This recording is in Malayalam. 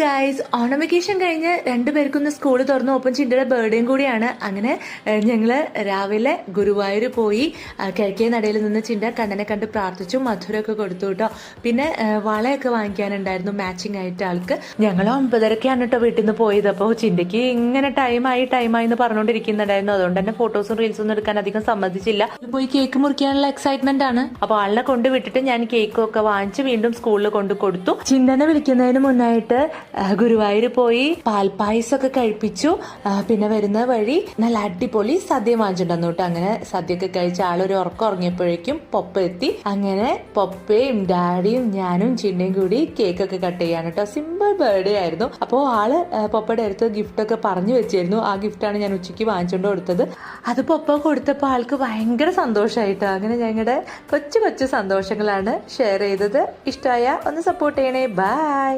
ഗൈസ്, ഓണം വെക്കേഷൻ കഴിഞ്ഞ് രണ്ടുപേർക്കൊന്ന് സ്കൂൾ തുറന്നു. ഒപ്പം ചിന്തയുടെ ബർത്ത്ഡേയും കൂടിയാണ്. അങ്ങനെ ഞങ്ങള് രാവിലെ ഗുരുവായൂർ പോയി കിഴക്കേ നടയിൽ നിന്ന് ചിന്ത കണ്ണനെ കണ്ട് പ്രാർത്ഥിച്ചു, മധുരമൊക്കെ കൊടുത്തു കേട്ടോ. പിന്നെ വളയൊക്കെ വാങ്ങിക്കാനുണ്ടായിരുന്നു മാച്ചിങ് ആയിട്ട് ആൾക്ക്. ഞങ്ങൾ 9:30-ക്കാണ് കേട്ടോ വീട്ടിൽ നിന്ന് പോയത്. അപ്പോൾ ചിന്തയ്ക്ക് ഇങ്ങനെ ടൈമായി എന്ന് പറഞ്ഞുകൊണ്ടിരിക്കുന്നുണ്ടായിരുന്നു. അതുകൊണ്ട് തന്നെ ഫോട്ടോസും റീൽസും ഒന്നും എടുക്കാൻ അധികം സമ്മതിച്ചില്ല. പോയി കേക്ക് മുറിക്കാനുള്ള എക്സൈറ്റ്മെന്റ് ആണ്. അപ്പോൾ ആളിനെ കൊണ്ട് വിട്ടിട്ട് ഞാൻ കേക്കും ഒക്കെ വാങ്ങിച്ച് വീണ്ടും സ്കൂളിൽ കൊണ്ട് കൊടുത്തു. ചിന്തനെ വിളിക്കുന്നതിന് മുന്നായിട്ട് ഗുരുവായൂർ പോയി പാൽപ്പായസമൊക്കെ കഴിപ്പിച്ചു. പിന്നെ വരുന്ന വഴി നല്ല അടിപൊളി സദ്യ വാങ്ങിച്ചിട്ടുണ്ടെന്നു കേട്ടോ. അങ്ങനെ സദ്യയൊക്കെ കഴിച്ച ആളൊരു ഉറക്കം ഉറങ്ങിയപ്പോഴേക്കും പൊപ്പ എത്തി. അങ്ങനെ പൊപ്പയും ഡാഡിയും ഞാനും ചിന്നയും കൂടി കേക്കൊക്കെ കട്ട് ചെയ്യാണ് കേട്ടോ. സിമ്പിൾ ബർത്ത്ഡേ ആയിരുന്നു. അപ്പോൾ ആള് പൊപ്പയുടെ അടുത്ത് ഗിഫ്റ്റ് ഒക്കെ പറഞ്ഞു വെച്ചിരുന്നു. ആ ഗിഫ്റ്റാണ് ഞാൻ ഉച്ചയ്ക്ക് വാങ്ങിച്ചുകൊണ്ട് കൊടുത്തത്. അത് പൊപ്പ കൊടുത്തപ്പോൾ ആൾക്ക് ഭയങ്കര സന്തോഷമായിട്ടോ. അങ്ങനെ ഞങ്ങളുടെ കൊച്ചു കൊച്ചു സന്തോഷങ്ങളാണ് ഷെയർ ചെയ്തത്. ഇഷ്ടമായ ഒന്ന് സപ്പോർട്ട് ചെയ്യണേ. ബൈ.